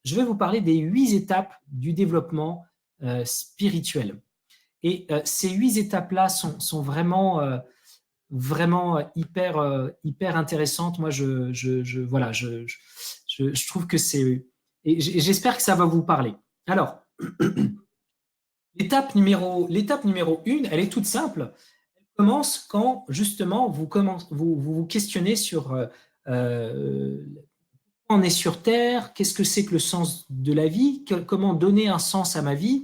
je vais vous parler des 8 étapes du développement spirituel. Et ces 8 étapes-là sont vraiment, vraiment hyper intéressantes. Moi, voilà, je trouve que c'est… Et j'espère que ça va vous parler. Alors, l'étape numéro 1, elle est toute simple. Elle commence quand, justement, vous questionnez sur on est sur Terre, qu'est-ce que c'est que le sens de la vie, comment donner un sens à ma vie,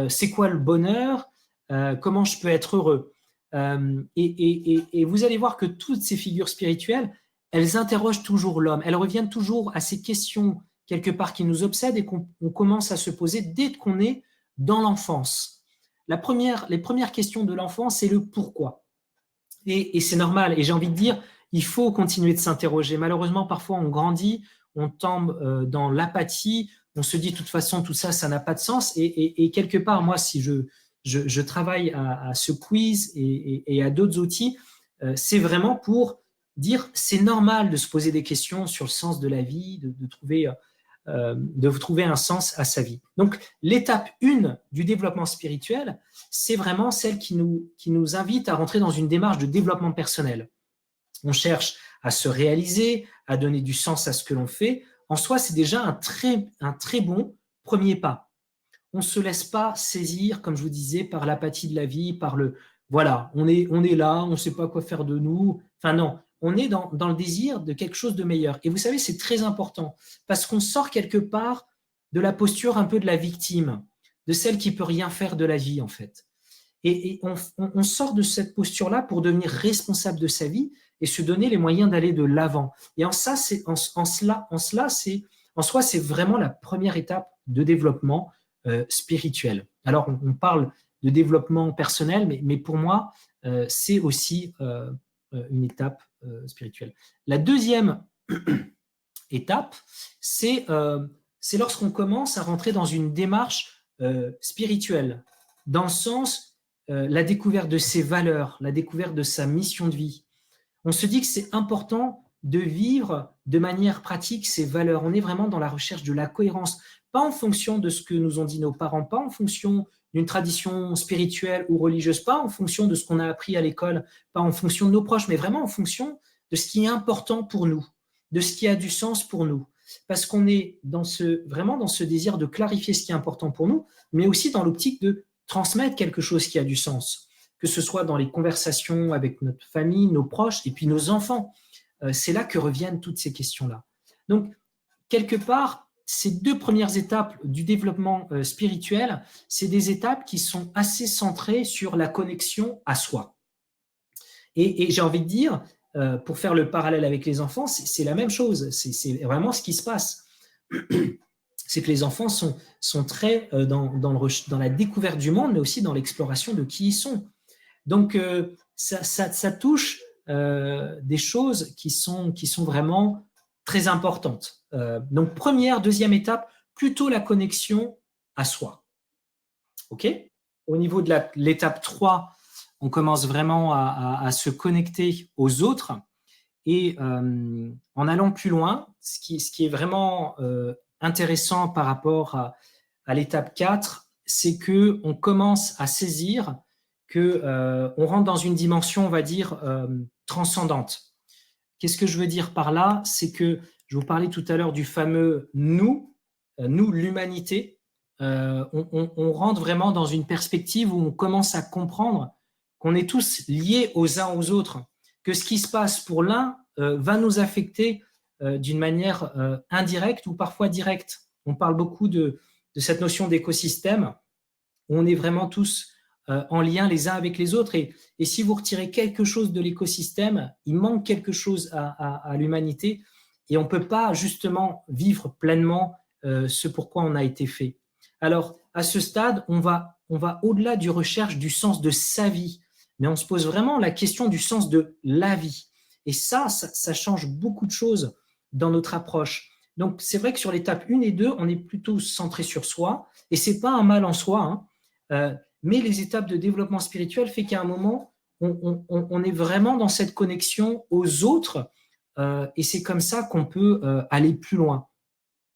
c'est quoi le bonheur, comment je peux être heureux. Et vous allez voir que toutes ces figures spirituelles, elles interrogent toujours l'homme, elles reviennent toujours à ces questions quelque part qui nous obsèdent et qu'on commence à se poser dès qu'on est dans l'enfance. Les premières questions de l'enfance, c'est le pourquoi. Et c'est normal, et j'ai envie de dire, il faut continuer de s'interroger. Malheureusement, parfois, on grandit, on tombe dans l'apathie, on se dit, de toute façon, tout ça, ça n'a pas de sens. Et quelque part, moi, si je travaille à ce quiz et à d'autres outils, c'est vraiment pour dire, c'est normal de se poser des questions sur le sens de la vie, de trouver un sens à sa vie. Donc, l'étape 1 du développement spirituel, c'est vraiment celle qui nous invite à rentrer dans une démarche de développement personnel. On cherche à se réaliser, à donner du sens à ce que l'on fait. En soi, c'est déjà un très bon premier pas. On ne se laisse pas saisir, comme je vous disais, par l'apathie de la vie, par le voilà, on est là, on ne sait pas quoi faire de nous. Enfin non, on est dans le désir de quelque chose de meilleur. Et vous savez, c'est très important parce qu'on sort quelque part de la posture un peu de la victime, de celle qui peut rien faire de la vie en fait. Et on sort de cette posture-là pour devenir responsable de sa vie et se donner les moyens d'aller de l'avant. Et en soi, c'est vraiment la première étape de développement spirituel. Alors, on parle de développement personnel, mais pour moi, c'est aussi une étape spirituelle. La deuxième étape, c'est lorsqu'on commence à rentrer dans une démarche spirituelle, dans le sens la découverte de ses valeurs, la découverte de sa mission de vie. On se dit que c'est important de vivre de manière pratique ces valeurs. On est vraiment dans la recherche de la cohérence, pas en fonction de ce que nous ont dit nos parents, pas en fonction d'une tradition spirituelle ou religieuse, pas en fonction de ce qu'on a appris à l'école, pas en fonction de nos proches, mais vraiment en fonction de ce qui est important pour nous, de ce qui a du sens pour nous. Parce qu'on est vraiment dans ce désir de clarifier ce qui est important pour nous, mais aussi dans l'optique de transmettre quelque chose qui a du sens, que ce soit dans les conversations avec notre famille, nos proches et puis nos enfants. C'est là que reviennent toutes ces questions-là. Donc, quelque part, ces 2 premières étapes du développement spirituel, c'est des étapes qui sont assez centrées sur la connexion à soi. Et j'ai envie de dire, pour faire le parallèle avec les enfants, c'est la même chose. C'est vraiment ce qui se passe. C'est que les enfants sont très dans la découverte du monde, mais aussi dans l'exploration de qui ils sont. Donc, ça touche des choses qui sont vraiment très importantes. Donc, deuxième étape, plutôt la connexion à soi. OK ? Au niveau de l'étape 3, on commence vraiment à se connecter aux autres. Et en allant plus loin, ce qui est vraiment intéressant par rapport à l'étape 4, c'est qu'on commence à saisir qu'on rentre dans une dimension, on va dire, transcendante. Qu'est-ce que je veux dire par là? C'est que je vous parlais tout à l'heure du fameux nous l'humanité. On rentre vraiment dans une perspective où on commence à comprendre qu'on est tous liés aux uns aux autres, que ce qui se passe pour l'un va nous affecter d'une manière indirecte ou parfois directe. On parle beaucoup de cette notion d'écosystème, où on est vraiment tous en lien les uns avec les autres. Et si vous retirez quelque chose de l'écosystème, il manque quelque chose à l'humanité et on ne peut pas justement vivre pleinement ce pourquoi on a été fait. Alors, à ce stade, on va au-delà du recherche du sens de sa vie, mais on se pose vraiment la question du sens de la vie. Et ça change beaucoup de choses dans notre approche. Donc, c'est vrai que sur l'étape 1 et 2, on est plutôt centré sur soi, et ce n'est pas un mal en soi, hein. Mais les étapes de développement spirituel fait qu'à un moment, on est vraiment dans cette connexion aux autres, et c'est comme ça qu'on peut aller plus loin.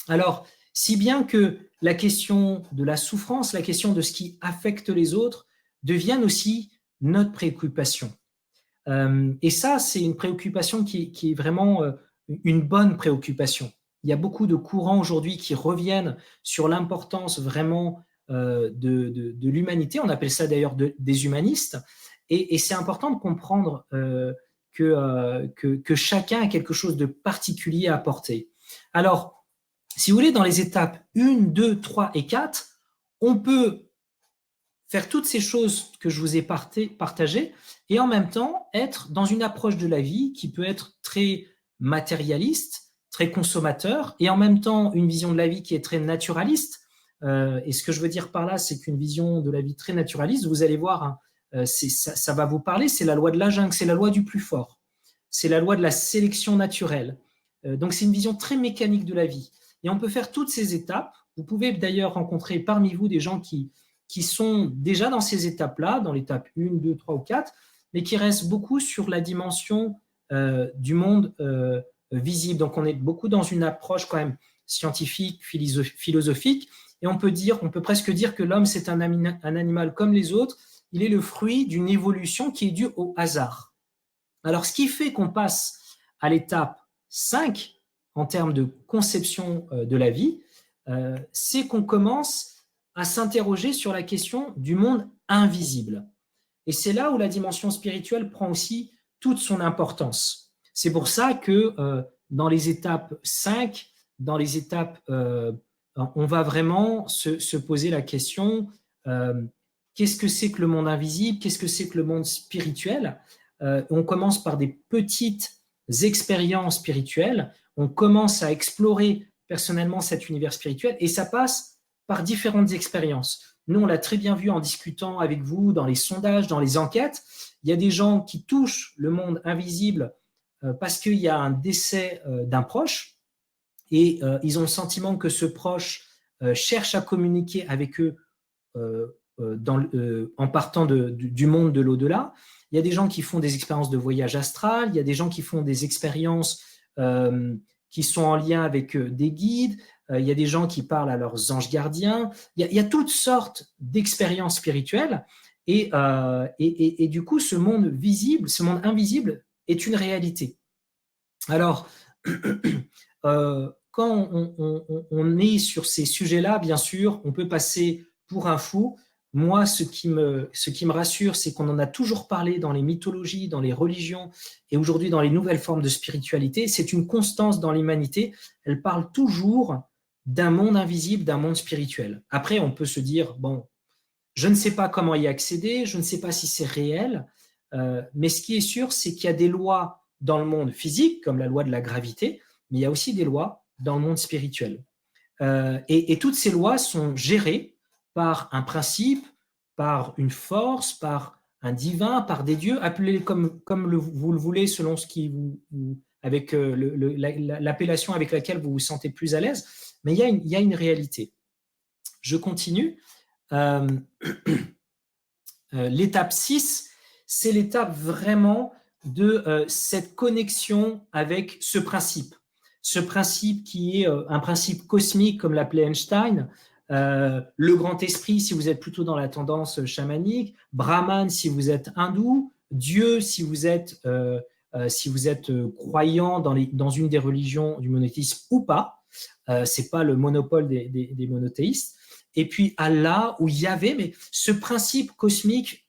Alors, Si bien que la question de la souffrance, la question de ce qui affecte les autres deviennent aussi notre préoccupation. Et ça, c'est une préoccupation qui est vraiment une bonne préoccupation. Il y a beaucoup de courants aujourd'hui qui reviennent sur l'importance vraiment de l'humanité. On appelle ça d'ailleurs des humanistes. Et c'est important de comprendre que chacun a quelque chose de particulier à apporter. Alors, si vous voulez, dans les étapes 1, 2, 3 et 4, on peut faire toutes ces choses que je vous ai partagées et en même temps être dans une approche de la vie qui peut être très matérialiste, très consommateur et en même temps une vision de la vie qui est très naturaliste. Et ce que je veux dire par là, c'est qu'une vision de la vie très naturaliste, vous allez voir, hein, ça va vous parler, c'est la loi de la jungle, c'est la loi du plus fort, c'est la loi de la sélection naturelle. Donc c'est une vision très mécanique de la vie. Et on peut faire toutes ces étapes. Vous pouvez d'ailleurs rencontrer parmi vous des gens qui sont déjà dans ces étapes-là, dans l'étape 1, 2, 3 ou 4, mais qui restent beaucoup sur la dimension du monde visible. Donc on est beaucoup dans une approche quand même scientifique, philosophique, et on peut presque dire que l'homme, c'est un animal comme les autres, il est le fruit d'une évolution qui est due au hasard. Alors ce qui fait qu'on passe à l'étape 5, en termes de conception de la vie, c'est qu'on commence à s'interroger sur la question du monde invisible. Et c'est là où la dimension spirituelle prend aussi toute son importance. C'est pour ça que dans les étapes 5, dans les étapes, on va vraiment se poser la question, qu'est-ce que c'est que le monde invisible? Qu'est-ce que c'est que le monde spirituel? On commence par des petites expériences spirituelles, on commence à explorer personnellement cet univers spirituel et ça passe par différentes expériences. Nous, on l'a très bien vu en discutant avec vous dans les sondages, dans les enquêtes. Il y a des gens qui touchent le monde invisible parce qu'il y a un décès d'un proche et ils ont le sentiment que ce proche cherche à communiquer avec eux en partant du monde de l'au-delà. Il y a des gens qui font des expériences de voyage astral, il y a des gens qui font des expériences qui sont en lien avec des guides, il y a des gens qui parlent à leurs anges gardiens, il y a toutes sortes d'expériences spirituelles et du coup, ce monde visible, ce monde invisible est une réalité. Alors, quand on est sur ces sujets-là, bien sûr, on peut passer pour un fou. Moi, ce qui me rassure, c'est qu'on en a toujours parlé dans les mythologies, dans les religions et aujourd'hui dans les nouvelles formes de spiritualité. C'est une constance dans l'humanité. Elle parle toujours d'un monde invisible, d'un monde spirituel. Après, on peut se dire, bon, je ne sais pas comment y accéder, je ne sais pas si c'est réel, mais ce qui est sûr, c'est qu'il y a des lois dans le monde physique, comme la loi de la gravité, mais il y a aussi des lois dans le monde spirituel. Et toutes ces lois sont gérées par un principe, par une force, par un divin, par des dieux, appelez-les comme vous le voulez, selon ce qui avec l'appellation avec laquelle vous vous sentez plus à l'aise, mais il y a une réalité. Je continue. L'étape 6, c'est l'étape vraiment de cette connexion avec ce principe qui est un principe cosmique, comme l'appelait Einstein, le grand esprit si vous êtes plutôt dans la tendance chamanique, Brahman si vous êtes hindou, Dieu si vous êtes croyant dans une des religions du monothéisme ou pas, c'est pas le monopole des monothéistes, et puis Allah ou Yahvé, mais ce principe cosmique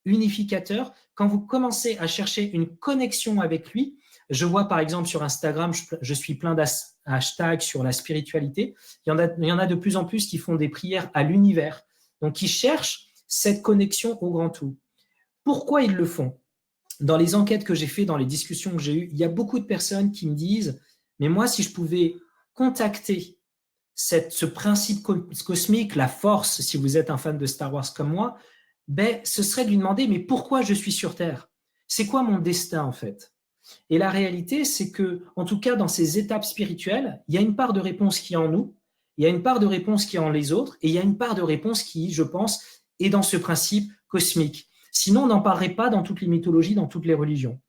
unificateur, quand vous commencez à chercher une connexion avec lui, je vois par exemple sur Instagram, je suis plein d'hashtags sur la spiritualité. Il y en a de plus en plus qui font des prières à l'univers, donc qui cherchent cette connexion au grand tout. Pourquoi ils le font? Dans les enquêtes que j'ai faites, dans les discussions que j'ai eues, il y a beaucoup de personnes qui me disent « Mais moi, si je pouvais contacter ce principe cosmique, la force, si vous êtes un fan de Star Wars comme moi, ben, ce serait de lui demander « Mais pourquoi je suis sur Terre? C'est quoi mon destin en fait ?» Et la réalité, c'est que, en tout cas, dans ces étapes spirituelles, il y a une part de réponse qui est en nous, il y a une part de réponse qui est en les autres, et il y a une part de réponse qui, je pense, est dans ce principe cosmique. Sinon, on n'en parlerait pas dans toutes les mythologies, dans toutes les religions.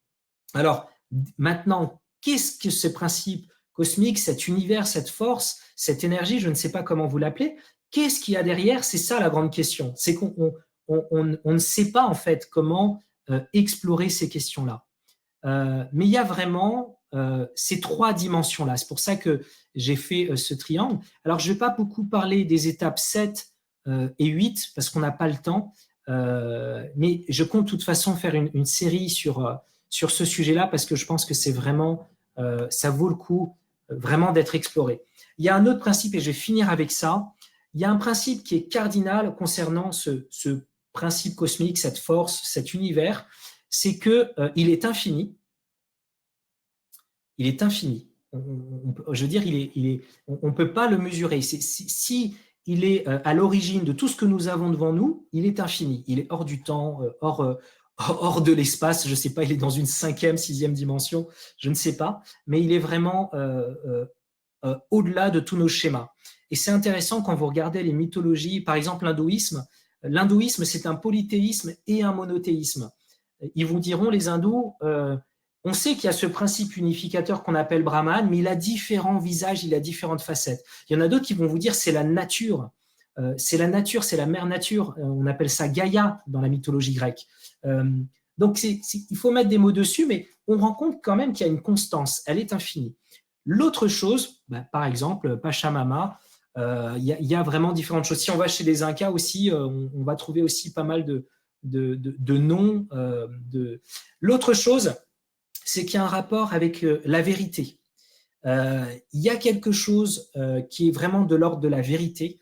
Alors, maintenant, qu'est-ce que ce principe cosmique, cet univers, cette force, cette énergie, je ne sais pas comment vous l'appelez, qu'est-ce qu'il y a derrière? C'est ça la grande question. C'est qu'on ne sait pas en fait comment explorer ces questions-là. Mais il y a vraiment ces trois dimensions-là. C'est pour ça que j'ai fait ce triangle. Alors, je ne vais pas beaucoup parler des étapes 7 et 8 parce qu'on n'a pas le temps. Mais je compte de toute façon faire une série sur ce sujet-là parce que je pense que c'est vraiment, ça vaut le coup vraiment d'être exploré. Il y a un autre principe, et je vais finir avec ça. Il y a un principe qui est cardinal concernant ce principe cosmique, cette force, cet univers, c'est qu'il est infini. Il est infini. Je veux dire, on ne peut pas le mesurer. Si il est à l'origine de tout ce que nous avons devant nous, il est infini. Il est hors du temps, hors de l'espace. Je ne sais pas, il est dans une 5e, 6e dimension, je ne sais pas. Mais il est vraiment au-delà de tous nos schémas. Et c'est intéressant quand vous regardez les mythologies, par exemple l'hindouisme. L'hindouisme, c'est un polythéisme et un monothéisme. Ils vous diront, les hindous, on sait qu'il y a ce principe unificateur qu'on appelle Brahman, mais il a différents visages, il a différentes facettes. Il y en a d'autres qui vont vous dire c'est la nature. C'est la nature, c'est la mère nature. On appelle ça Gaïa dans la mythologie grecque. Donc, il faut mettre des mots dessus, mais on rend compte quand même qu'il y a une constance. Elle est infinie. L'autre chose, par exemple, Pachamama, il y a vraiment différentes choses. Si on va chez les Incas aussi, on va trouver aussi pas mal de noms. L'autre chose, c'est qu'il y a un rapport avec la vérité. Il y a quelque chose qui est vraiment de l'ordre de la vérité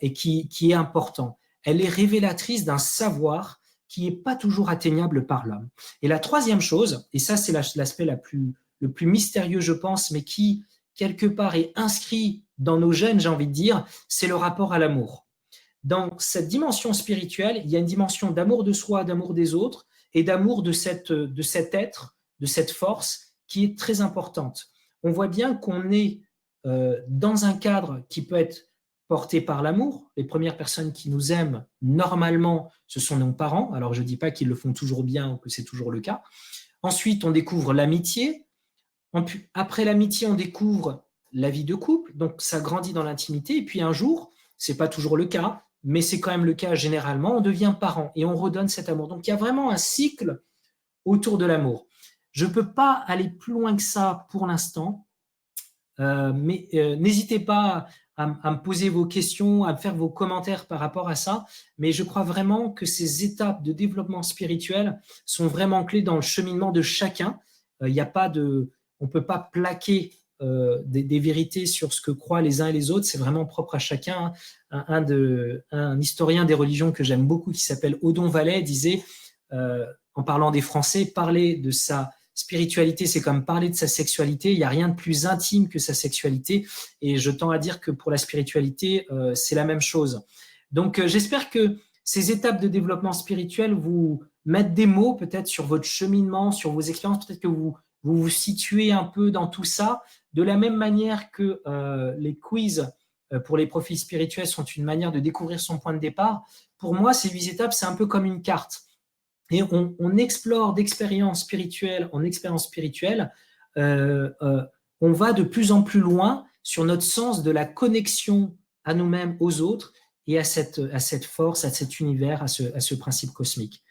et qui est important. Elle est révélatrice d'un savoir qui n'est pas toujours atteignable par l'homme. Et la troisième chose, et ça c'est l'aspect le plus mystérieux je pense, mais qui quelque part est inscrit dans nos gènes, j'ai envie de dire, c'est le rapport à l'amour. Dans cette dimension spirituelle, il y a une dimension d'amour de soi, d'amour des autres et d'amour de cet être, de cette force qui est très importante. On voit bien qu'on est dans un cadre qui peut être porté par l'amour. Les premières personnes qui nous aiment, normalement, ce sont nos parents. Alors, je ne dis pas qu'ils le font toujours bien ou que c'est toujours le cas. Ensuite, on découvre l'amitié. Après l'amitié, on découvre la vie de couple. Donc, ça grandit dans l'intimité. Et puis, un jour, ce n'est pas toujours le cas, mais c'est quand même le cas généralement, on devient parent et on redonne cet amour. Donc, il y a vraiment un cycle autour de l'amour. Je ne peux pas aller plus loin que ça pour l'instant, mais n'hésitez pas à me poser vos questions, à me faire vos commentaires par rapport à ça. Mais je crois vraiment que ces étapes de développement spirituel sont vraiment clés dans le cheminement de chacun. On ne peut pas plaquer des vérités sur ce que croient les uns et les autres. C'est vraiment propre à chacun. Un historien des religions que j'aime beaucoup, qui s'appelle Odon Vallet, disait, en parlant des Français, parler de sa spiritualité, c'est comme parler de sa sexualité. Il n'y a rien de plus intime que sa sexualité. Et je tends à dire que pour la spiritualité, c'est la même chose. Donc, j'espère que ces étapes de développement spirituel vous mettent des mots peut-être sur votre cheminement, sur vos expériences. Peut-être que vous situez un peu dans tout ça. De la même manière que les quiz pour les profils spirituels sont une manière de découvrir son point de départ, pour moi, ces 8 étapes, c'est un peu comme une carte. Et on explore d'expérience spirituelle en expérience spirituelle, on va de plus en plus loin sur notre sens de la connexion à nous-mêmes, aux autres, et à cette force, à cet univers, à ce principe cosmique.